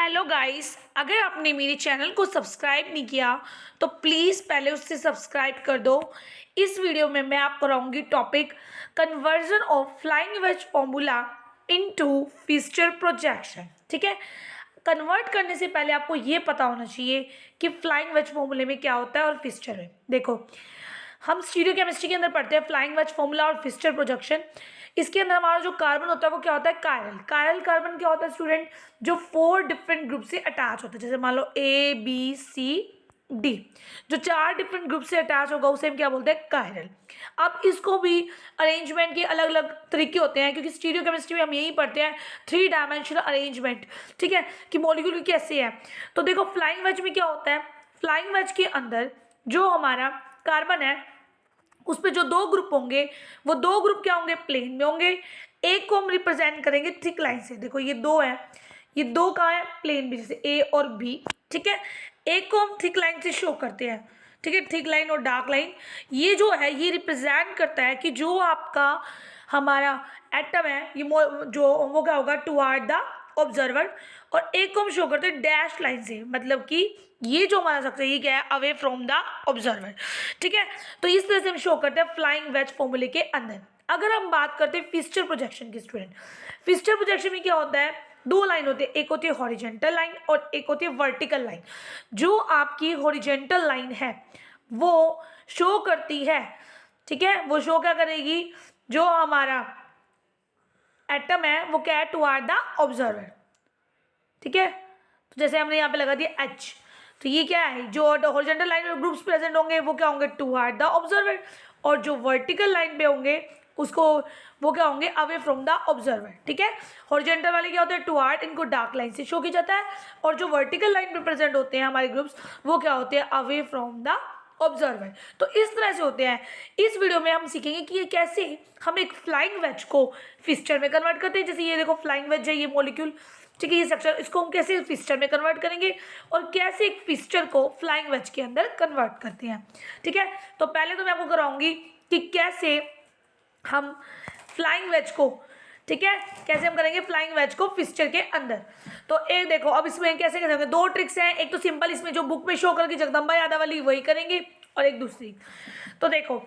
Hello guys, अगर आपने मेरे चैनल को सब्सक्राइब नहीं किया तो प्लीज़ पहले उससे सब्सक्राइब कर दो। इस वीडियो में मैं आपको कराऊंगी topic conversion of flying wedge formula into Fischer projection. ठीक है, कन्वर्ट करने से पहले आपको ये पता होना चाहिए कि फ्लाइंग वेज फॉर्मूले में क्या होता है और फिस्चर में। देखो, हम स्टीरियो केमिस्ट्री के अंदर पढ़ते हैं फ्लाइंग वेज फॉर्मूला और फिस्चर प्रोजेक्शन। इसके अंदर हमारा जो कार्बन होता है वो क्या होता है, कायरल। कायरल कार्बन क्या होता है स्टूडेंट, जो 4 डिफरेंट ग्रुप से अटैच होता है। जैसे मान लो ए बी सी डी, जो 4 डिफरेंट ग्रुप से अटैच होगा उसे हम क्या बोलते हैं, कायरल। अब इसको भी अरेंजमेंट के अलग अलग तरीके होते हैं, क्योंकि स्टीरियो केमिस्ट्री में हम यही पढ़ते हैं 3 डायमेंशनल अरेंजमेंट। ठीक है, कि मॉलिक्यूल कैसे है। तो देखो, फ्लाइंग वेज में क्या होता है, फ्लाइंग वेज के अंदर जो हमारा कार्बन है उस पे जो 2 ग्रुप होंगे वो 2 ग्रुप क्या होंगे, प्लेन में होंगे। एक को हम रिप्रेजेंट करेंगे थिक लाइन से। देखो ये 2 है, ये 2 कहाँ है, प्लेन भी, जैसे ए और बी। ठीक है, एक को हम थिक लाइन से शो करते हैं। ठीक है, थिक लाइन और डार्क लाइन, ये जो है ये रिप्रेजेंट करता है कि जो आपका हमारा एटम है ये जो वो क्या होगा, टुवार्ड द ऑब्जर्वर। और एक को हम शो करते हैं डैश लाइन से, मतलब कि ये जो हमारा स्ट्रक्चर ये क्या है, अवे फ्रॉम द ऑब्जर्वर। ठीक है, तो इस तरह से हम शो करते हैं फ्लाइंग वेज फॉर्मूले के अंदर। अगर हम बात करते हैं फिस्चर प्रोजेक्शन की स्टूडेंट, फिस्चर प्रोजेक्शन में क्या होता है, 2 लाइन होती है, एक होती है हॉरिजेंटल लाइन और एक होती है वर्टिकल लाइन। जो आपकी हॉरिजेंटल लाइन है वो शो करती है, ठीक है, वो शो क्या करेगी, जो हमारा एटम है वो क्या है, टुवार्ड द ऑब्जर्वर। ठीक है, तो जैसे हमने यहाँ पे लगा दिया एच, तो ये क्या है, जो हॉरिजॉन्टल लाइन में ग्रुप्स प्रेजेंट होंगे वो क्या होंगे, टुवार्ड द ऑब्जर्वर। और जो वर्टिकल लाइन पे होंगे उसको वो क्या होंगे, अवे फ्रॉम द ऑब्जर्वर। ठीक है, हॉरिजॉन्टल वाले क्या होते हैं, टुवार्ड, इनको डार्क लाइन से शो किया जाता है। और जो वर्टिकल लाइन पे प्रेजेंट होते हैं हमारे ग्रुप्स वो क्या होते हैं, अवे फ्रॉम द ऑब्जर्वर। तो इस तरह से होते हैं। इस वीडियो में हम सीखेंगे कि ये कैसे हम एक फ्लाइंग वेज को फिस्चर में कन्वर्ट करते हैं। जैसे ये देखो फ्लाइंग वेज है, ये मॉलिक्यूल, ठीक है, ये स्ट्रक्चर, इसको हम कैसे फिस्चर में कन्वर्ट करेंगे और कैसे एक फिस्चर को फ्लाइंग वेज के अंदर कन्वर्ट करते हैं। ठीक है, तो पहले तो मैं आपको कराऊंगी कि कैसे हम फ्लाइंग वेज को, ठीक है, कैसे हम करेंगे फ्लाइंग वेज को फिस्चर के अंदर। तो एक देखो, अब इसमें कैसे करेंगे, 2 ट्रिक्स हैं। एक तो सिंपल, इसमें जो बुक में शो करके जगदम्बा यादव वाली वही करेंगे, और एक दूसरी। तो देखो,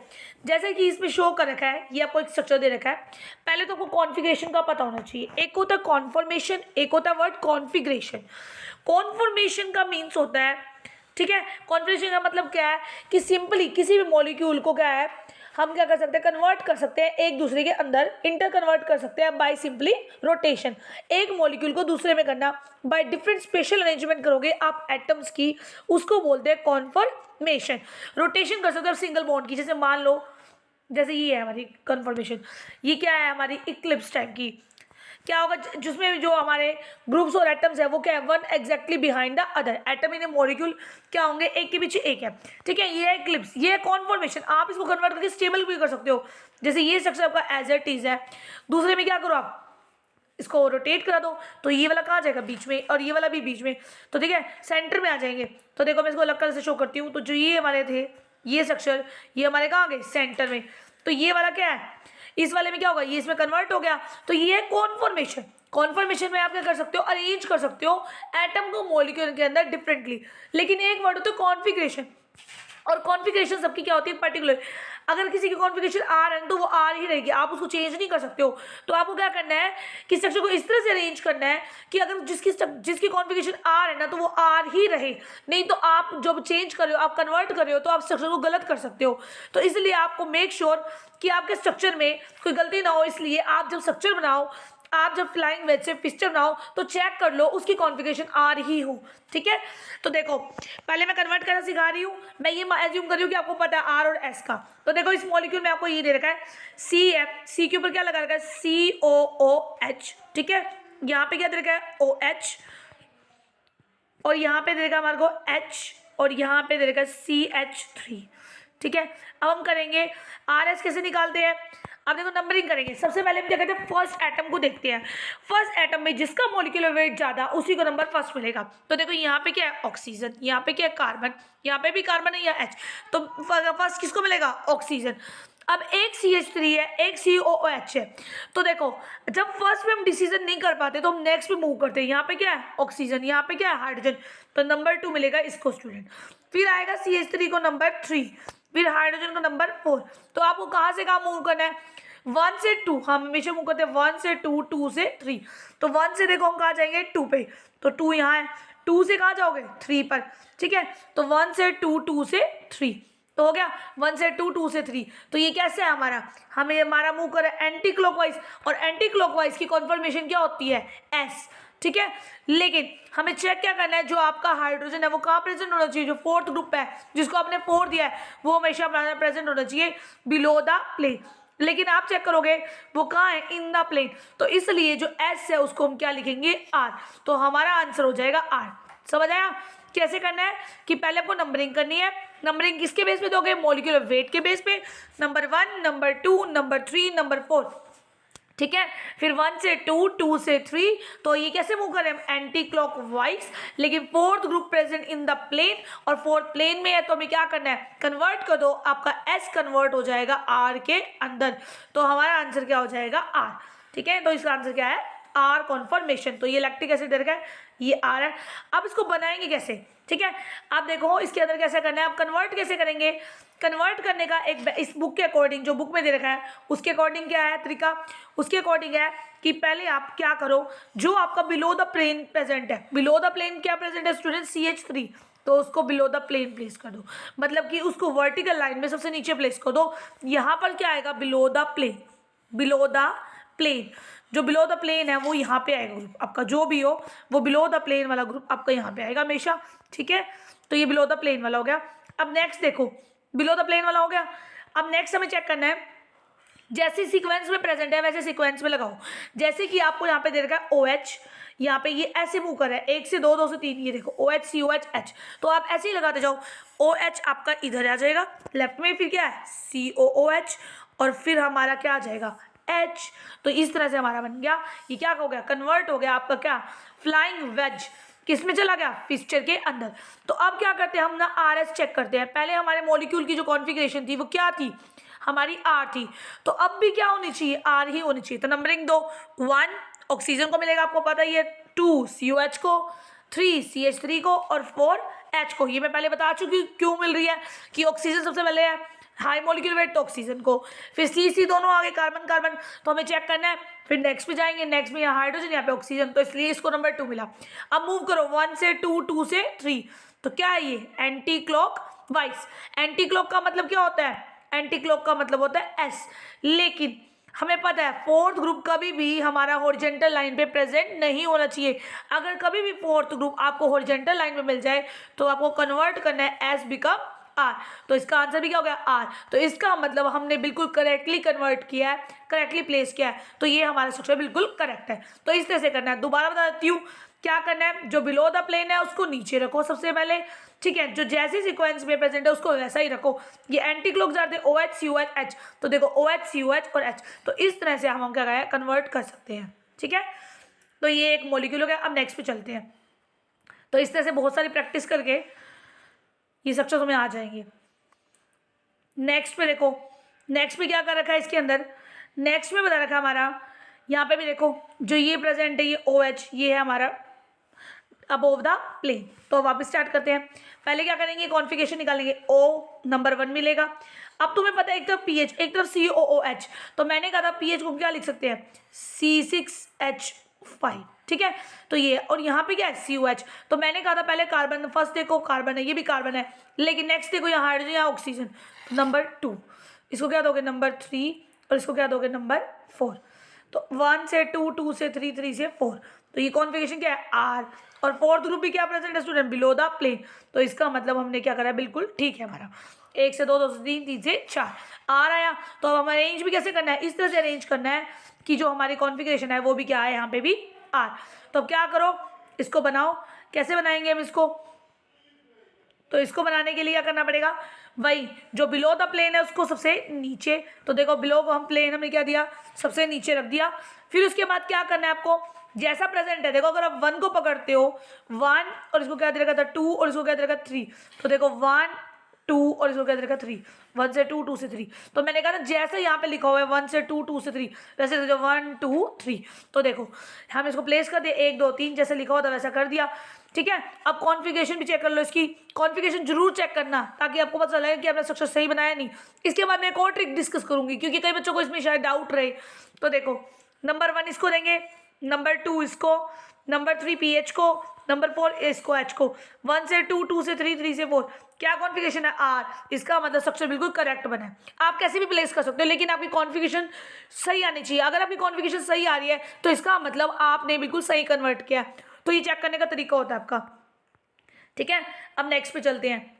जैसे कि इसमें शो कर रखा है, ये आपको एक स्ट्रक्चर दे रखा है। पहले तो आपको कॉन्फ़िगरेशन का पता होना चाहिए। एक होता है कॉन्फॉर्मेशन, एक होता है वर्ड कॉन्फ़िगरेशन। कॉन्फॉर्मेशन का मीन्स होता है, ठीक है, कॉन्फ़िगरेशन का मतलब क्या है कि सिंपली किसी भी मॉलिक्यूल को क्या है, हम क्या कर सकते हैं, कन्वर्ट कर सकते हैं एक दूसरे के अंदर, इंटर कन्वर्ट कर सकते हैं बाय सिंपली रोटेशन। एक मॉलिक्यूल को दूसरे में करना बाय डिफरेंट स्पेशल अरेंजमेंट करोगे आप एटम्स की, उसको बोलते हैं कॉन्फॉर्मेशन। रोटेशन कर सकते हो सिंगल बॉन्ड की, जैसे मान लो, जैसे ये है हमारी कन्फर्मेशन, ये क्या है हमारी इक्लिप्स टाइप की। क्या होगा, जिसमें जो हमारे ग्रुप्स और एटम्स है वो क्या है, one exactly behind the other. Atom in A molecule क्या होंगे, एक के पीछे एक है। ठीक है, ये है इक्लिप्स, ये है कॉन्फॉर्मेशन। आप इसको कन्वर्ट करके स्टेबल भी कर सकते हो। जैसे ये स्ट्रक्चर आपका एज इट इज है, दूसरे में क्या करो आप, इसको रोटेट करा दो, तो ये वाला कहाँ जाएगा, बीच में, और ये वाला भी बीच में, तो ठीक है सेंटर में आ जाएंगे। तो देखो मैं इसको अलग कलर से शो करती हूँ। तो जो ये हमारे थे, ये स्ट्रक्चर, ये हमारे कहाँ गए, सेंटर में। तो ये वाला क्या है, इस वाले में क्या होगा, ये इसमें कन्वर्ट हो गया। तो ये है कॉन्फॉर्मेशन। कॉन्फॉर्मेशन में आप क्या कर सकते हो, अरेंज कर सकते हो एटम को मॉलिक्यूल के अंदर डिफरेंटली। लेकिन एक वर्ड होता है कॉन्फिगरेशन, और कॉन्फ़िगरेशन सबकी क्या होती है, पर्टिकुलर। अगर किसी की कॉन्फ़िगरेशन आर है तो वो आर ही रहेगी, आप उसको चेंज नहीं कर सकते हो। तो आपको क्या करना है कि स्ट्रक्चर को इस तरह से अरेंज करना है कि अगर जिसकी कॉन्फ़िगरेशन आर है ना तो वो आर ही रहे। नहीं तो आप जब चेंज कर रहे हो, आप कन्वर्ट कर रहे हो, तो आप स्ट्रक्चर को गलत कर सकते हो। तो इसलिए आपको मेक श्योर कि आपके स्ट्रक्चर में कोई गलती ना हो। इसलिए आप जब स्ट्रक्चर बनाओ, आप जब फ्लाइंग वेज से फिस्चर बनाओ तो चेक कर लो उसकी कॉन्फ़िगरेशन आर ही हो। ठीक है, तो देखो पहले मैं कन्वर्ट करना सिखा रही हूँ। मैं ये एज्यूम कर रही हूँ कि आपको पता है आर और एस का। तो देखो इस मॉलिक्यूल में आपको ये दे रखा है सी है, सी के ऊपर क्या लगा रखा है, COOH। ठीक है, यहाँ पे क्या दे रखा है, OH, और यहाँ पे दे रखा है हमारे को H, और यहाँ पे दे रखा है CH3। ठीक है, अब हम करेंगे RS कैसे निकालते हैं। अब देखो नंबरिंग करेंगे। सबसे पहले हम क्या करते हैं, फर्स्ट एटम को देखते हैं। फर्स्ट एटम में जिसका मॉलिक्यूलर वेट ज़्यादा उसी को नंबर फर्स्ट मिलेगा। तो देखो यहाँ पे क्या है, ऑक्सीजन, यहाँ पे क्या है, कार्बन, यहाँ पे भी कार्बन है या H, तो फर्स्ट किसको मिलेगा, ऑक्सीजन। अब एक CH3 है, एक COOH है। तो देखो जब फर्स्ट में हम डिसीजन नहीं कर पाते तो हम नेक्स्ट पे मूव करते हैं। यहाँ पे क्या है ऑक्सीजन, यहाँ पे क्या है हाइड्रोजन, तो नंबर 2 मिलेगा इसको स्टूडेंट। फिर आएगा CH3 को नंबर 3, फिर हाइड्रोजन को नंबर 4। तो आपको कहाँ से कहाँ मूव करना है, 1 से 2, हम हमेशा मूव करते हैं 1 से 2, 2 से 3। तो 1 से देखो हम कहाँ जाएंगे 2 पे, तो 2 यहाँ है, 2 से कहाँ जाओगे 3 पर, ठीक है। तो 1 से 2, 2 से 3, तो हो गया 1 से 2, 2 से 3। तो ये कैसे है हमारा, हमें हमारा मूव कर एंटी क्लॉकवाइज, और एंटी क्लॉकवाइज की कॉन्फर्मेशन क्या होती है एस, ठीक है। लेकिन हमें चेक क्या करना है, जो आपका हाइड्रोजन है वो कहाँ प्रेजेंट होना चाहिए, जो फोर्थ ग्रुप है जिसको आपने 4 दिया है वो हमेशा प्रेजेंट होना चाहिए बिलो द प्लेन। लेकिन आप चेक करोगे वो कहाँ है इन द प्लेन, तो इसलिए जो एस है उसको हम क्या लिखेंगे आर। तो हमारा आंसर हो जाएगा आर। समझ आया कैसे करना है, कि पहले आपको नंबरिंग करनी है। नंबरिंग किसके बेस पे दोगे, मॉलिक्यूलर वेट के बेस पे, नंबर 1, नंबर 2, नंबर 3, नंबर 4, ठीक है। फिर 1 से 2, 2 से 3, तो ये कैसे मूव करें एंटी क्लॉकवाइज, लेकिन fourth group present in the plane, और फोर्थ प्लेन में है तो हमें क्या करना है कन्वर्ट कर दो, आपका एस कन्वर्ट हो जाएगा आर के अंदर। तो हमारा आंसर क्या हो जाएगा आर, ठीक है। तो इसका आंसर क्या है आर कॉन्फर्मेशन। तो ये लैक्टिक एसिड है, ये आर है। अब इसको बनाएंगे कैसे, ठीक है। आप देखो इसके अंदर कैसे करना है, आप कन्वर्ट कैसे करेंगे। कन्वर्ट करने का एक इस बुक के अकॉर्डिंग, जो बुक में दे रखा है उसके अकॉर्डिंग क्या है तरीका, उसके अकॉर्डिंग है कि पहले आप क्या करो, जो आपका बिलो द प्लेन प्रेजेंट है, बिलो द प्लेन क्या प्रेजेंट है स्टूडेंट CH3, तो उसको बिलो द प्लेन प्लेस कर दो, मतलब कि उसको वर्टिकल लाइन में सबसे नीचे प्लेस कर दो। यहाँ पर क्या आएगा below the plane, below the plane, जो बिलो द प्लेन है वो यहाँ पे आएगा ग्रुप आपका, जो भी हो वो बिलो द प्लेन वाला ग्रुप आपका यहाँ पे आएगा हमेशा, ठीक है। तो ये बिलो द प्लेन वाला हो गया। अब नेक्स्ट देखो बिलो द प्लेन वाला हो गया। अब नेक्स्ट हमें चेक करना है, जैसे सीक्वेंस में प्रेजेंट है वैसे सीक्वेंस में लगाओ। जैसे कि आपको यहाँ पे दे रखा है OH, यहाँ पे ये ऐसे मूव कर रहा है 1 से 2, 2 से 3, ये देखो OH COH H, तो आप ऐसे ही लगाते जाओ। OH आपका इधर आ जाएगा लेफ्ट में, फिर क्या है COOH, और फिर हमारा क्या आ जाएगा H। तो इस तरह से हमारा बन गया, ये क्या हो गया कन्वर्ट हो गया आपका क्या फ्लाइंग वेज, किस में चला गया फिक्सचर के अंदर। तो अब क्या करते हैं हम ना RS चेक करते हैं। पहले हमारे मॉलिक्यूल की जो कॉन्फ़िगरेशन थी वो क्या थी हमारी R थी, तो अब भी क्या होनी चाहिए R ही होनी चाहिए। तो नंबरिंग दो, 1 ऑक्सीजन को मिलेगा आपको पता ही है, 2 COH को, 3 CH3 को, और 4 H को। ये मैं पहले बता चुकी हूँ क्यों मिल रही है, कि ऑक्सीजन सबसे पहले है हाई मॉलिक्यूलर वेट तो ऑक्सीजन को, फिर C दोनों आगे कार्बन कार्बन, तो हमें चेक करना है। फिर नेक्स्ट पे जाएंगे, नेक्स्ट में यहाँ हाइड्रोजन यहाँ पे ऑक्सीजन, तो इसलिए इसको नंबर 2 मिला। अब मूव करो 1 से 2, 2 से 3, तो क्या है ये anti clock wise. Anti clock का मतलब क्या होता है, एंटी क्लॉक का मतलब होता है एस। लेकिन हमें पता है फोर्थ ग्रुप कभी भी हमारा हॉरिजॉन्टल लाइन पे प्रेजेंट नहीं होना चाहिए। अगर कभी भी फोर्थ ग्रुप आपको हॉरिजॉन्टल लाइन पे मिल जाए तो आपको कन्वर्ट करना है एस बिकम आर। तो इसका आंसर भी क्या हो गया आर। तो इसका मतलब हमने बिल्कुल करेक्टली कन्वर्ट किया है, करेक्टली प्लेस किया है, तो ये हमारा स्ट्रक्चर बिल्कुल करेक्ट है। तो इस तरह से करना है। दोबारा बता देती हूँ क्या करना है, जो बिलो द प्लेन है उसको नीचे रखो सबसे पहले, ठीक है। जो जैसे सीक्वेंस में प्रेजेंट है उसको वैसा ही रखो। ये एंटी क्लॉक जाते हैं OH COH H, तो देखो OH COH और H, तो इस तरह से हम क्या है कन्वर्ट कर सकते हैं, ठीक है। तो ये एक मॉलिक्यूल हो गया। अब नेक्स्ट पे चलते हैं। तो इस तरह से बहुत सारी प्रैक्टिस करके ये स्ट्रक्चर तुम्हें आ जाएंगे। नेक्स्ट पे देखो, नेक्स्ट पे क्या कर रखा है इसके अंदर, नेक्स्ट में बता रखा है हमारा, यहाँ पे भी देखो जो ये प्रेजेंट है ये OH, ये है हमारा अबोव द प्लेन। तो वापस स्टार्ट करते हैं। पहले क्या करेंगे कॉन्फ़िगरेशन निकालेंगे, O नंबर 1 मिलेगा। अब तुम्हें पता है एक तरफ PH एक तरफ COOH, तो मैंने कहा था PH को क्या लिख सकते हैं C6H5, ठीक है। तो ये और यहाँ पे क्या है COH, तो मैंने कहा था पहले कार्बन, फर्स्ट देखो कार्बन है, ये भी कार्बन है, लेकिन नेक्स्ट देखो यहाँ हाइड्रोजन यहाँ ऑक्सीजन, नंबर 2, इसको क्या दोगे नंबर 3, और इसको क्या दोगे नंबर 4। तो 1 से 2, 2 से 3, 3 से 4, तो ये कॉन्फ़िगरेशन क्या है आर। और फोर्थ ग्रुप भी क्या प्रेजेंट है स्टूडेंट बिलो द प्लेन, तो इसका मतलब हमने क्या करा है बिल्कुल ठीक है हमारा। 1 से 2, 2 से 3, 3 से 4 आर आया। तो अब हमें अरेंज भी कैसे करना है, इस तरह से अरेंज करना है कि जो हमारी कॉन्फ़िगरेशन है वो भी क्या है यहाँ पे भी आर। तो अब क्या करो इसको बनाओ, कैसे बनाएंगे हम इसको, तो इसको बनाने के लिए क्या करना पड़ेगा, वही जो बिलो द प्लेन है उसको सबसे नीचे, तो देखो बिलो को हम प्लेन हमने क्या दिया सबसे नीचे रख दिया। फिर उसके बाद क्या करना है आपको, जैसा प्रेजेंट है देखो अगर आप 1 को पकड़ते हो 1, और इसको क्या दे रखा था 2, और इसको क्या दे रखा 3, तो देखो 1 टू और इसको क्या दे रखा 3, 1 से 2, 2 से 3। तो मैंने कहा ना जैसे यहाँ पे लिखा हुआ है 1 से 2, 2 से 3, वैसे जो 1 2 3। तो देखो हम इसको प्लेस कर दिए 1 2 3 जैसे लिखा हुआ था वैसा कर दिया, ठीक है। अब कॉन्फ़िगरेशन भी चेक कर लो, इसकी कॉन्फ़िगरेशन जरूर चेक करना ताकि आपको पता चले कि आपने स्ट्रक्चर सही बनाया नहीं। इसके बाद मैं एक और ट्रिक डिस्कस करूंगी क्योंकि कई बच्चों को इसमें शायद डाउट रहे। तो देखो नंबर 1 इसको देंगे, नंबर 2 इसको, नंबर 3 पीएच को, नंबर 4 इसको एच को, 1 से 2, 2 से 3, 3 से 4। क्या कॉन्फ़िगरेशन है आर, इसका मतलब स्ट्रक्चर बिल्कुल करेक्ट बना है। आप कैसे भी प्लेस कर सकते हो लेकिन आपकी कॉन्फ़िगरेशन सही आनी चाहिए। अगर आपकी कॉन्फ़िगरेशन सही आ रही है तो इसका मतलब आपने बिल्कुल सही कन्वर्ट किया। तो ये चेक करने का तरीका होता है आपका, ठीक है। अब नेक्स्ट पे चलते हैं।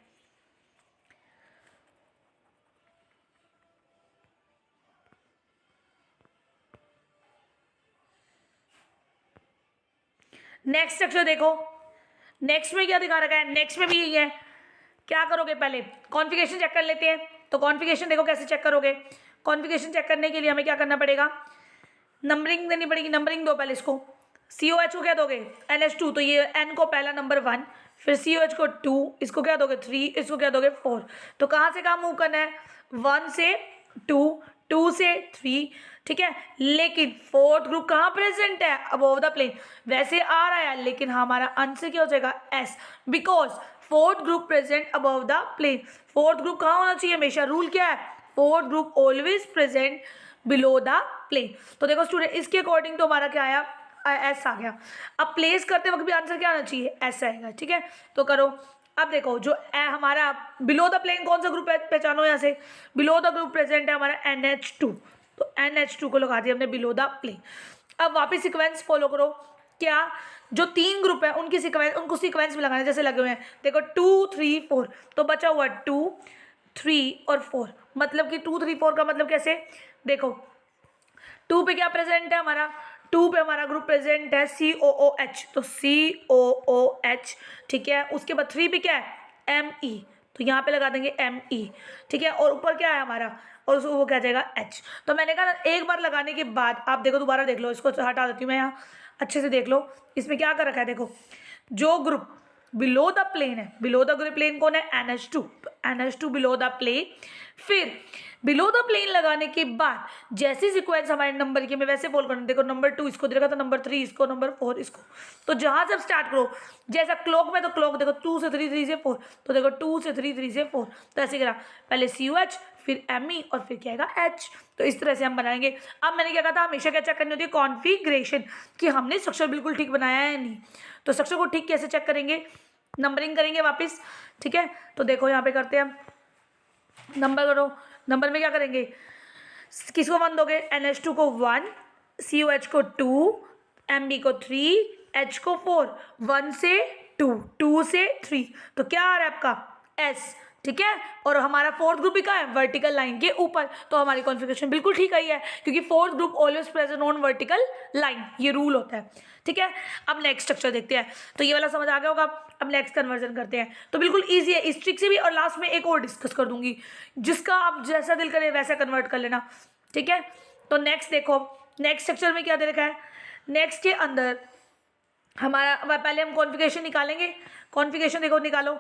नेक्स्ट स्ट्रक्चर देखो, नेक्स्ट में क्या दिखा रखा है, नेक्स्ट में भी यही है। क्या करोगे पहले कॉन्फ़िगरेशन चेक कर लेते हैं। तो कॉन्फ़िगरेशन देखो कैसे चेक करोगे। कॉन्फ़िगरेशन चेक करने के लिए हमें क्या करना पड़ेगा, नंबरिंग देनी पड़ेगी। नंबरिंग दो पहले इसको, COH को क्या दोगे NH2, तो ये N को पहला नंबर 1, फिर COH को 2, इसको क्या दोगे 3, इसको क्या दोगे 4। तो कहाँ से कहाँ मूव करना है, 1 से 2, 2 से 3, ठीक है। लेकिन फोर्थ ग्रुप कहाँ प्रेजेंट है, अबव द प्लेन। वैसे आ रहा है लेकिन हमारा आंसर क्या हो जाएगा S, because fourth group present above the plane. Fourth group कहाँ होना चाहिए हमेशा, रूल क्या है, fourth group always present below the plane. तो देखो स्टूडेंट इसके अकॉर्डिंग तो हमारा क्या आया, एस आ गया। अब प्लेस करते वक्त भी आंसर क्या आना चाहिए, एस आएगा, ठीक है। तो करो। अब देखो जो हमारा बिलो द प्लेन कौन सा ग्रुप है, पहचानो यहाँ से, बिलो द ग्रुप प्रेजेंट है हमारा NH2। तो NH2 को लगा दिया हमने बिलो द प्लेन। अब वापस सीक्वेंस फॉलो करो। क्या, जो 3 ग्रुप है उनकी सीक्वेंस, उनको सीक्वेंस में लगाना जैसे लगे हुए हैं। देखो 2 3 4, तो बचा हुआ 2 3 और 4, मतलब कि 2 3 4 का मतलब कैसे, देखो 2 पे क्या प्रेजेंट है हमारा, 2 पे हमारा ग्रुप प्रेजेंट है COOH, तो COOH, ठीक है। उसके बाद 3 पे क्या है ME, तो यहाँ पे लगा देंगे ME, ठीक है। और ऊपर क्या है हमारा, और उसको वो क्या जाएगा H। तो मैंने कहा एक बार लगाने के बाद आप देखो, दोबारा देख लो, इसको हटा देती हूँ मैं, यहाँ अच्छे से देख लो इसमें क्या कर रखा है। देखो जो ग्रुप बिलो द प्लेन है, बिलो द ग्रुप प्लेन कौन है NH2, NH2 below the plane. फिर बिलो द प्लेन लगाने के बाद जैसी सीक्वेंस हमारे नंबर की, मैं वैसे बोल करना, देखो नंबर 2 इसको दे रखा था, नंबर 3 इसको, नंबर 4 इसको। तो जहां से आप स्टार्ट करो, जैसा क्लॉक में, तो क्लॉक देखो 2 से 3, 3 से 4, तो देखो 2 से 3, 3 से 4, तो ऐसे करा, पहले COH फिर ME और फिर क्या आएगा H। तो इस तरह से हम बनाएंगे। अब मैंने क्या कहा था, हमेशा क्या चेक करनी होती है, कॉन्फ़िगरेशन, कि हमने स्ट्रक्चर बिल्कुल ठीक बनाया है या नहीं। तो स्ट्रक्चर को ठीक कैसे चेक करेंगे, नंबरिंग करेंगे वापस, ठीक है। तो देखो यहाँ पे करते हैं हम, नंबर करो। नंबर में क्या करेंगे, किसको 1 दोगे, NH2 को 1, COH को 2, MB को 3, H को 4, 1 से 2, 2 से 3, तो क्या आ रहा है आपका S, ठीक है। और हमारा फोर्थ ग्रुप भी कहाँ है, वर्टिकल लाइन के ऊपर। तो हमारी कॉन्फ़िगरेशन बिल्कुल ठीक आई है क्योंकि fourth group always present on vertical line, ये रूल होता है, ठीक है। अब नेक्स्ट स्ट्रक्चर देखते हैं। तो ये वाला समझ आ गया होगा। अब नेक्स्ट कन्वर्जन करते हैं। तो बिल्कुल ईजी है, इस ट्रिक से भी, और लास्ट में एक और डिस्कस कर दूंगी, जिसका आप जैसा दिल करे वैसा कन्वर्ट कर लेना, ठीक है। तो नेक्स्ट देखो, नेक्स्ट स्ट्रक्चर में क्या दे रखा है, नेक्स्ट के अंदर हमारा, पहले हम कॉन्फ़िगरेशन निकालेंगे। कॉन्फ़िगरेशन देखो निकालो,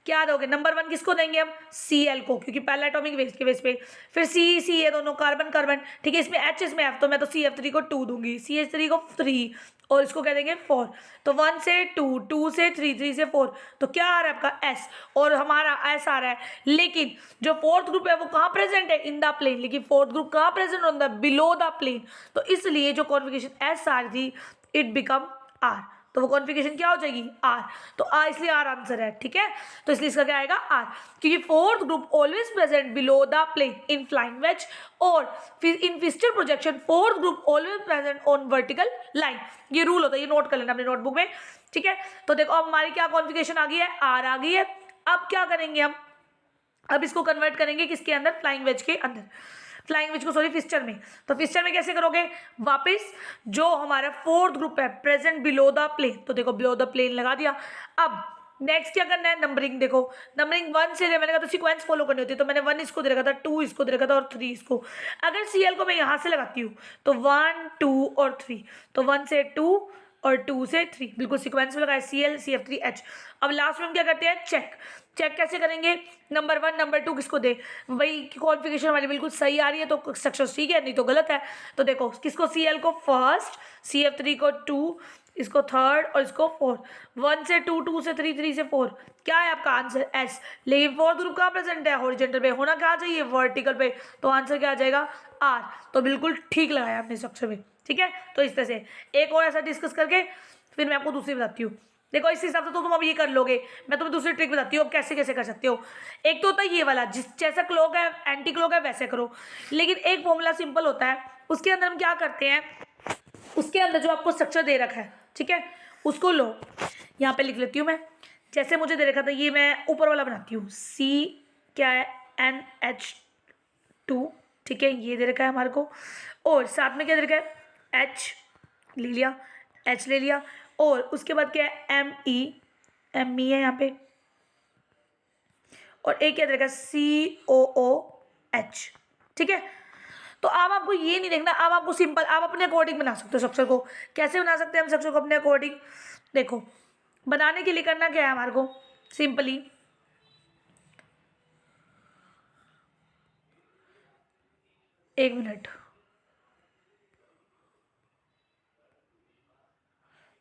क्या दोगे, नंबर 1 किसको देंगे हम, Cl को, क्योंकि पहला एटॉमिक वेट के बेस पे। फिर C ये दोनों कार्बन कार्बन, ठीक है। इसमें H इसमें F, तो मैं तो CF3 को 2 दूंगी, CH3 को 3 और इसको क्या देंगे 4। तो 1 से 2, 2 से 3, 3 से 4, तो क्या आ रहा है आपका S, और हमारा S आ रहा है। लेकिन जो फोर्थ ग्रुप है वो कहाँ प्रेजेंट है, इन द प्लेन, लेकिन फोर्थ ग्रुप कहाँ present, on the below the plane. तो इसलिए जो कॉन्फ़िगरेशन S आ रही थी, इट बिकम R, तो वो कॉन्फ़िगरेशन क्या हो जाएगी R। तो इसलिए R आंसर है, ठीक है। तो इसलिए इसका क्या आएगा R, क्योंकि fourth group always present below the plane in flying wedge, और फिर in Fischer projection fourth group always present on vertical line. ये रूल होता है, ये नोट कर लेना अपने नोटबुक में, ठीक है। तो देखो अब हमारी क्या कॉन्फ़िगरेशन आ गई है, R आ गई है। अब क्या करेंगे हम, अब इसको कन्वर्ट करेंगे किसके अंदर, फ्लाइंग वेज के अंदर, फ्लाइंग वेज को सॉरी फिस्चर में। तो फिस्चर में कैसे करोगे, वापस जो हमारा फोर्थ ग्रुप है प्रेजेंट बिलो द प्लेन, तो देखो बिलो द प्लेन लगा दिया। अब नेक्स्ट क्या करना है, नंबरिंग देखो, नंबरिंग 1 से, मैंने कहा तो सीक्वेंस फॉलो करनी होती है, तो मैंने 1 इसको दे रखा था, 2 इसको दे रखा था और 3 इसको। अगर Cl को मैं यहाँ से लगाती हूँ तो 1 2 और 3, तो 1 से 2 और 2 से 3, बिल्कुल सीक्वेंस में लगाए Cl CF3H। अब लास्ट में हम क्या करते हैं, चेक। चेक कैसे करेंगे, नंबर 1 नंबर 2 किसको दे, वही कॉन्फ़िगरेशन हमारी बिल्कुल सही आ रही है तो सक्सेस ठीक है, नहीं तो गलत है। तो देखो किसको, Cl को फर्स्ट, CF3 को 2, इसको थर्ड और इसको 4, 1 से 2, 2 से 3, 3 से 4। क्या है आपका आंसर, एस। लेकिन फोर्थ ग्रुप कहाँ प्रेजेंट है, हॉरिजॉन्टल पे, होना कहाँ चाहिए, वर्टिकल पे, तो आंसर क्या आ जाएगा, आर। तो बिल्कुल ठीक लगाया आपने स्ट्रक्चर में, ठीक है। तो इस तरह से एक और ऐसा डिस्कस करके फिर मैं आपको दूसरी बताती हूँ। देखो इस हिसाब से तो तुम अब ये कर लोगे, मैं तुम्हें दूसरी ट्रिक बताती हूँ कैसे कैसे कर सकते हो। एक तो होता है ये वाला, जिस जैसा क्लॉक है एंटी क्लॉक है वैसे करो, लेकिन एक फॉर्मूला सिंपल होता है, उसके अंदर हम क्या करते हैं, उसके अंदर जो आपको स्ट्रक्चर दे रखा है, ठीक है, उसको लो, यहाँ पे लिख लेती हूँ मैं। जैसे मुझे दे रखा था, ये मैं ऊपर वाला बनाती हूँ, C क्या है NH2, ठीक है, ये दे रखा है हमारे को, और साथ में क्या दे रखा है, H ले लिया, H ले लिया, और उसके बाद क्या है Me है यहाँ पे, और एक क्या दे रखा है COOH, ठीक है। तो अब आपको ये नहीं देखना, अब आपको सिंपल, आप अपने अकॉर्डिंग बना सकते हो स्ट्रक्चर को। कैसे बना सकते हैं हम स्ट्रक्चर को अपने अकॉर्डिंग, देखो बनाने के लिए करना क्या है हमारे को, सिंपली एक मिनट,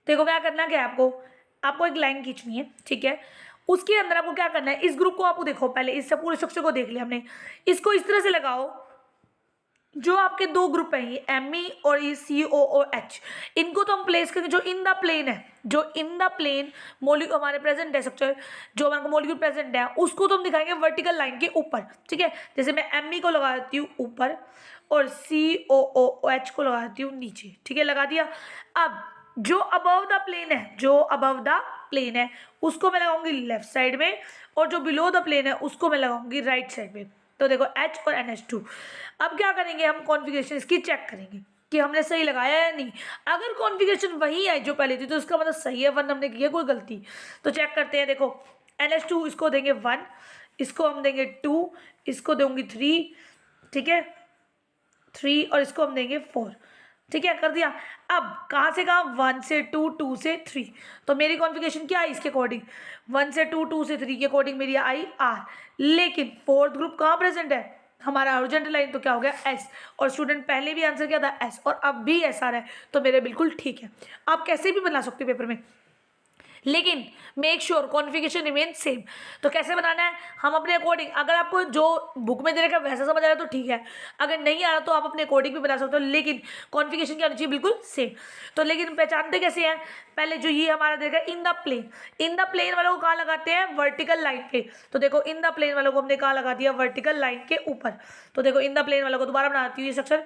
देखो क्या करना क्या है आपको, आपको एक लाइन खींचनी है, ठीक है, उसके अंदर आपको क्या करना है, इस ग्रुप को आपको देखो, पहले इस पूरे स्ट्रक्चर को देख लिया हमने, इसको इस तरह से लगाओ, जो आपके दो ग्रुप हैं, ये Me और ये COOH, इनको तो हम प्लेस करेंगे जो इन द प्लेन है, जो इन द प्लेन मॉलिक्यूल हमारे प्रेजेंट है स्ट्रक्चर, जो हमारे मॉलिक्यूल प्रेजेंट है उसको तो हम दिखाएंगे वर्टिकल लाइन के ऊपर, ठीक है। जैसे मैं Me को लगा देती हूँ ऊपर और COOH को लगा देती हूँ नीचे, ठीक है, लगा दिया। अब जो अबव द प्लेन है, जो अबव द प्लेन है उसको मैं लगाऊंगी लेफ्ट साइड में, और जो बिलो द प्लेन है उसको मैं लगाऊंगी राइट साइड में। तो देखो H और NH2। अब क्या करेंगे, हम कॉन्फ़िगरेशन इसकी चेक करेंगे कि हमने सही लगाया है या नहीं। अगर कॉन्फ़िगरेशन वही है जो पहले थी तो उसका मतलब सही है, वरना हमने किया कोई गलती। तो चेक करते हैं, देखो NH2 इसको देंगे 1, इसको हम देंगे 2, इसको दूंगी 3, ठीक है 3, और इसको हम देंगे 4, ठीक है, कर दिया। अब कहाँ से कहाँ, 1 से 2, 2 से 3, तो मेरी कॉन्फ़िगरेशन क्या है इसके अकॉर्डिंग, 1 से 2, 2 से 3 के अकॉर्डिंग मेरी आई R। लेकिन फोर्थ ग्रुप कहाँ प्रेजेंट है, हमारा हॉरिजॉन्टल लाइन, तो क्या हो गया S, और स्टूडेंट पहले भी आंसर क्या था S, और अब भी S आ रहा है, तो मेरे बिल्कुल ठीक है। आप कैसे भी बना सकते हो पेपर में, लेकिन make sure configuration remain same. तो कैसे बनाना है, हम अपने अकॉर्डिंग, अगर आपको जो बुक में दे रखा है वैसा समझ आ रहा है तो ठीक है, अगर नहीं आ रहा तो आप अपने अकॉर्डिंग भी बना सकते हो, लेकिन कॉन्फ़िगरेशन क्या होनी चाहिए, बिल्कुल सेम। तो लेकिन पहचानते कैसे हैं, पहले जो ये हमारा दे रखा है in the plane, in the plane वालों को कहाँ लगाते हैं, वर्टिकल लाइन पे। तो देखो इन द प्लेन वालों को हमने कहाँ लगा दिया, वर्टिकल लाइन के ऊपर। तो देखो इन द प्लेन वालों को दोबारा बनाती हूँ ये स्ट्रक्चर।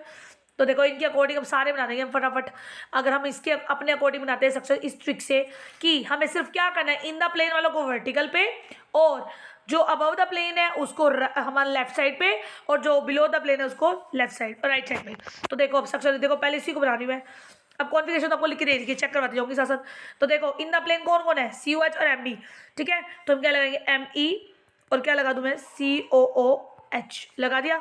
तो देखो इनके अकॉर्डिंग हम सारे बना देंगे हम फटाफट। अगर हम इसके अपने अकॉर्डिंग बनाते हैं स्ट्रक्चर इस ट्रिक से, कि हमें सिर्फ क्या करना है, इन द प्लेन वालों को वर्टिकल पे, और जो अबव द प्लेन है उसको हमारे लेफ्ट साइड पे, और जो बिलो द प्लेन है उसको लेफ्ट साइड और राइट साइड पे। तो देखो अब स्ट्रक्चर देखो, पहले इसी को बना रही हूँ मैं। अब कॉन्फ़िगरेशन तो आपको लिख के दे रही है, चेक करवाती जाऊंगी साथ साथ। तो देखो इन द प्लेन कौन कौन है, COH और Me, ठीक है। तो हम क्या लगाएंगे, Me, और क्या लगा दूँ मैं, COOH लगा दिया।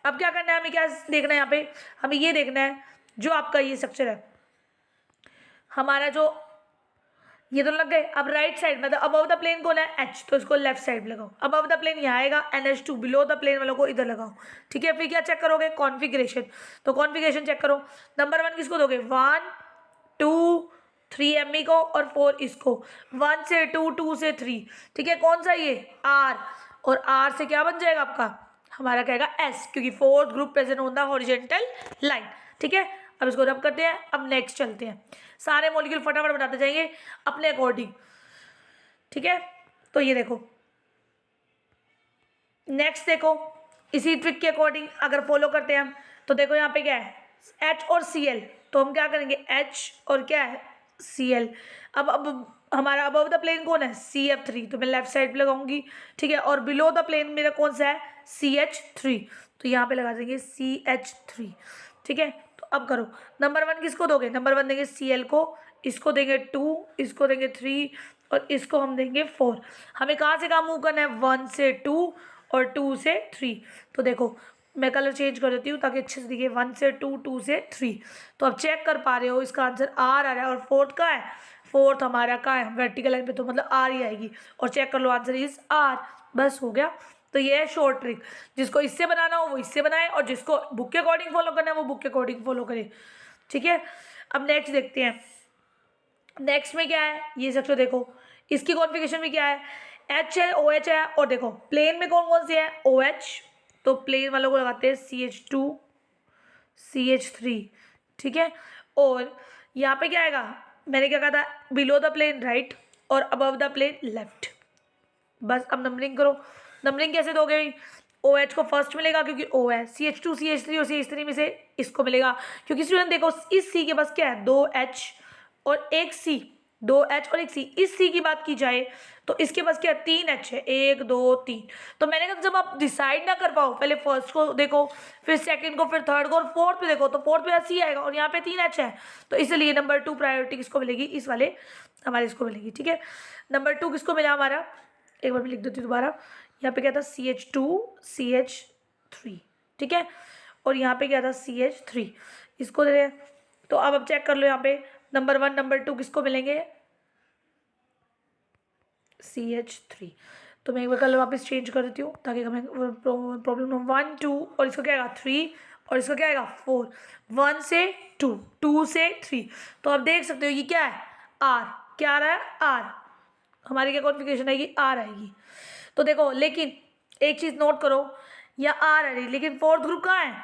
अब क्या करना है, हमें क्या देखना है यहाँ पे, हमें ये देखना है जो आपका ये स्ट्रक्चर है हमारा, जो ये तो लग गए। अब राइट साइड मतलब अबव द प्लेन कौन है, H, तो इसको लेफ्ट साइड लगाओ। अबव द प्लेन यहाँ आएगा, NH2 बिलो द प्लेन वालों को इधर लगाओ, ठीक है। फिर क्या चेक करोगे, कॉन्फ़िगरेशन। तो कॉन्फ़िगरेशन चेक करो, नंबर 1 किसको दोगे, 1 2 3 Me को, और 4 इसको, 1 से 2, 2 से 3, ठीक है। कौन सा ये R, और R से क्या बन जाएगा आपका, हमारा कहेगा S, क्योंकि fourth group present on the horizontal line, ठीक है। अब इसको रब करते हैं। अब नेक्स्ट चलते हैं, सारे मॉलिक्यूल फटाफट बनाते जाएंगे अपने अकॉर्डिंग, ठीक है। तो ये देखो नेक्स्ट, देखो इसी ट्रिक के अकॉर्डिंग अगर फॉलो करते हैं हम, तो देखो यहाँ पे क्या है, H और Cl, तो हम क्या करेंगे, H और क्या है, Cl। अब हमारा अबव द प्लेन कौन है, CF3, तो मैं लेफ्ट साइड पे लगाऊंगी, ठीक है। और बिलो द प्लेन मेरा कौन सा है, CH3, तो यहाँ पे लगा देंगे CH3, ठीक है। तो अब करो, नंबर 1 किसको दोगे, नंबर 1 देंगे Cl को, इसको देंगे 2, इसको देंगे 3, और इसको हम देंगे 4। हमें कहाँ से कहाँ मूव करना है, 1 से 2 और 2 से 3। तो देखो मैं कलर चेंज कर देती हूँ ताकि अच्छे से दिखे। 1 से 2, 2 से 3। तो अब चेक कर पा रहे हो इसका आंसर आर आ रहा है। और फोर्थ का है, फोर्थ हमारा का है वर्टिकल लाइन पे, तो मतलब आर ही आएगी। और चेक कर लो आंसर इज आर। बस हो गया। तो ये है शॉर्ट ट्रिक। जिसको इससे बनाना हो वो इससे बनाए, और जिसको बुक के अकॉर्डिंग फॉलो करना है वो बुक के अकॉर्डिंग फॉलो करे। ठीक है, अब नेक्स्ट देखते हैं। नेक्स्ट में क्या है ये सेक्शन देखो, इसकी कॉन्फ़िगरेशन में क्या है, एच है, ओ एच है, और देखो प्लेन में कौन कौन से है, ओ एच, तो प्लेन वालों को लगाते हैं CH2 CH3। ठीक है, और यहाँ पे क्या आएगा, मैंने क्या कहा था, बिलो द प्लेन राइट और अबव द प्लेन लेफ्ट। बस अब नंबरिंग करो। नंबरिंग कैसे दोगे, ओ एच को फर्स्ट मिलेगा क्योंकि ओ है, CH2 CH3 और CH3 में से इसको मिलेगा क्योंकि स्टूडेंट देखो इस सी के पास क्या है, 2 H और एक C, 2 H और एक C। इस C की बात की जाए तो इसके पास क्या है, 3 H है, 1 2 3। तो मैंने कहा जब आप डिसाइड ना कर पाओ, पहले फर्स्ट को देखो, फिर सेकंड को, फिर थर्ड को, और फोर्थ पे देखो, तो फोर्थ पे C आएगा और यहाँ पे 3 H है, तो इसलिए नंबर 2 प्रायोरिटी किसको मिलेगी, इस वाले हमारे इसको मिलेगी। ठीक है, नंबर 2 किसको मिला हमारा, एक बार मैं लिख देती हूँ दोबारा। यहाँ पे क्या था, CH2 CH3। ठीक है, और यहाँ पे क्या था, CH3, इसको दे रहे। तो अब चेक कर लो यहाँ पे नंबर 1 नंबर 2 किसको मिलेंगे, CH3। तो मैं एक बार कलर वापस चेंज कर देती हूँ ताकि हमें प्रॉब्लम हो। 1 2 और इसका क्या आएगा 3 और इसका क्या आएगा 4। 1 से 2, 2 से 3। तो आप देख सकते हो ये क्या है, आर। क्या आ रहा है, आर। हमारी क्या कॉन्फ़िगरेशन आएगी, आर आएगी। तो देखो लेकिन एक चीज़ नोट करो, या आर आ रही, लेकिन फोर्थ ग्रुप कहाँ है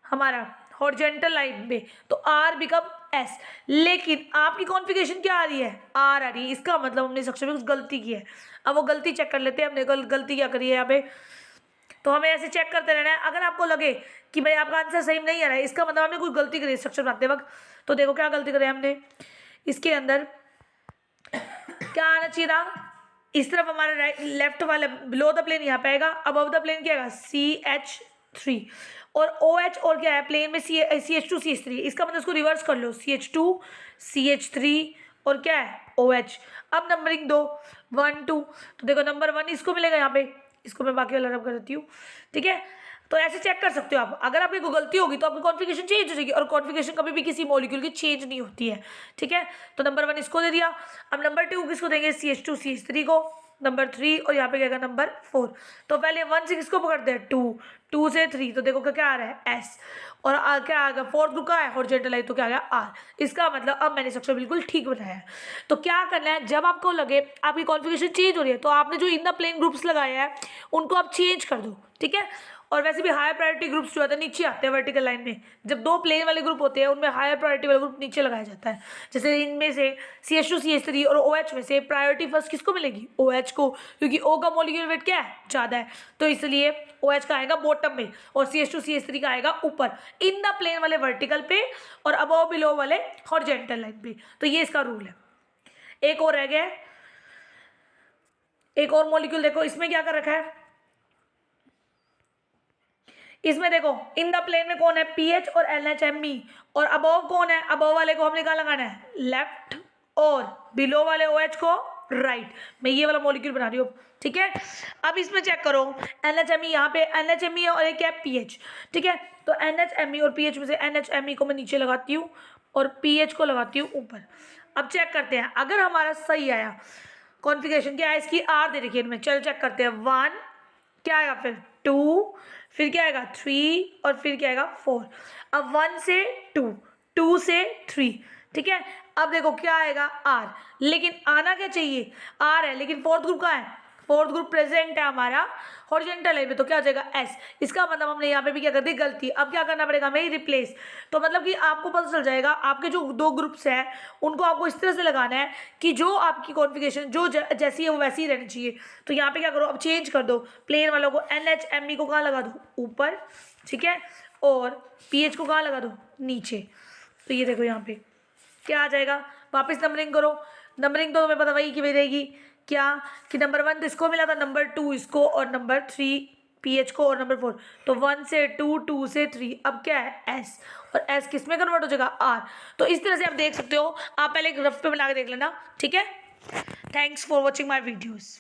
हमारा, हॉरिजॉन्टल लाइन पे, तो आर बिकम एस। लेकिन आपकी कॉन्फ़िगरेशन क्या आ रही है, आर आ रही है। इसका मतलब हमने सेक्शन में कुछ गलती की है। अब वो गलती चेक कर लेते हैं, हमने गलती क्या करी है यहाँ पे। तो हमें ऐसे चेक करते रहना है। अगर आपको लगे कि भाई आपका आंसर सही नहीं आ रहा है, इसका मतलब हमने कोई गलती करी है स्ट्रक्चर बनाते वक्त। तो देखो क्या गलती करी हमने, इसके अंदर क्या आना चाहिए था, इस तरफ हमारा राइट लेफ्ट वाला बिलो द प्लेन यहाँ पे आएगा, अबव द प्लेन क्या आएगा, CH3, और OH और क्या है प्लेन में CH2 CH3। इसका मतलब इसको रिवर्स कर लो, CH2 CH3 और क्या है OH। अब नंबरिंग दो 1 2। तो देखो नंबर 1 इसको मिलेगा यहाँ पे, इसको मैं बाकी वाला रब कर देती हूँ। ठीक है, तो ऐसे चेक कर सकते हो आप। अगर आपकी कोई गलती होगी तो आपकी कॉन्फ़िगरेशन चेंज हो जाएगी, और कॉन्फ़िगरेशन कभी भी किसी मॉलिक्यूल की चेंज नहीं होती है। ठीक है, तो नंबर 1 इसको दे दिया। अब नंबर 2 किसको देंगे, CH2 CH3 को, नंबर 3, और यहाँ पे क्या नंबर 4। तो पहले 1 से किसको पकड़ते हैं, 2, 2 से 3। तो देखो क्या आ रहा है, S, और क्या आ गया फोर्थ ग्रुप का है हॉरिजॉन्टल लाइन, तो क्या आ गया R। इसका मतलब अब मैंने स्ट्रक्चर बिल्कुल ठीक बनाया है। तो क्या करना है, जब आपको लगे आपकी कॉन्फ़िगरेशन चेंज हो रही है, तो आपने जो इन द प्लेन ग्रुप्स लगाए हैं उनको आप चेंज कर दो। ठीक है, और वैसे भी हायर प्रायोरिटी ग्रुप्स जो होते हैं नीचे आते हैं वर्टिकल लाइन में। जब 2 प्लेन वाले ग्रुप होते हैं उनमें हायर प्रायोरिटी वाला ग्रुप नीचे लगाया जाता है। जैसे इनमें से CH2 CH3 और OH में से प्रायोरिटी फर्स्ट किसको मिलेगी, OH को, क्योंकि O का मॉलिक्यूलर वेट क्या है, ज़्यादा है, तो इसलिए OH का आएगा बॉटम में और CH2 CH3 का आएगा ऊपर इन द प्लेन वाले वर्टिकल पे, और अबव बिलो वाले हॉरिजॉन्टल लाइन पे। तो ये इसका रूल है। एक और रह गया, एक और मॉलिक्यूल देखो इसमें क्या कर रखा है। इसमें देखो इन द प्लेन में कौन है, PH और NHMe, और अबव कौन है, अबव वाले को हमने कहाँ लगाना है, लेफ्ट, और बिलो वाले OH को राइट। मैं ये वाला मॉलिक्यूल बना रही हूँ। ठीक है, अब इसमें चेक करो NHMe, यहाँ पे NHMe और एक क्या है PH। ठीक है, तो NHMe और PH में से NHMe को मैं नीचे लगाती हूँ और PH को लगाती हूँ ऊपर। अब चेक करते हैं अगर हमारा सही आया कॉन्फ़िगरेशन, क्या है इसकी, R दे रखी है इनमें। चल चेक करते हैं, 1 क्या आएगा, फिर 2, फिर क्या आएगा 3, और फिर क्या आएगा 4। अब 1 से 2, 2 से 3। ठीक है, अब देखो क्या आएगा, R। लेकिन आना क्या चाहिए, R है, लेकिन फोर्थ ग्रुप का है, फोर्थ ग्रुप प्रेजेंट है हमारा हॉरिजॉन्टल लाइन पे, तो क्या हो जाएगा S। इसका मतलब हमने यहाँ पे भी क्या कर दी, गलती। अब क्या करना पड़ेगा हमें, रिप्लेस। तो मतलब कि आपको पता चल जाएगा आपके जो 2 ग्रुप्स हैं उनको आपको इस तरह से लगाना है कि जो आपकी कॉन्फ़िगरेशन जो जैसी है वो वैसी ही रहनी चाहिए। तो यहाँ पे क्या करो, अब चेंज कर दो, प्लेन वालों को NHMe को कहाँ लगा दो, ऊपर। ठीक है, और PH को कहाँ लगा दो, नीचे। तो ये देखो यहाँ पे क्या आ जाएगा, वापस नंबरिंग करो। नंबरिंग तो तुम्हें पता वही कि वही रहेगी, क्या कि नंबर 1 तो इसको मिला था, नंबर 2 इसको, और नंबर 3 PH को, और नंबर 4। तो 1 से 2, 2 से 3। अब क्या है S, और S किस में कन्वर्ट हो जाएगा, R। तो इस तरह से आप देख सकते हो। आप पहले एक रफ पे बना के देख लेना। ठीक है, thanks for watching my videos.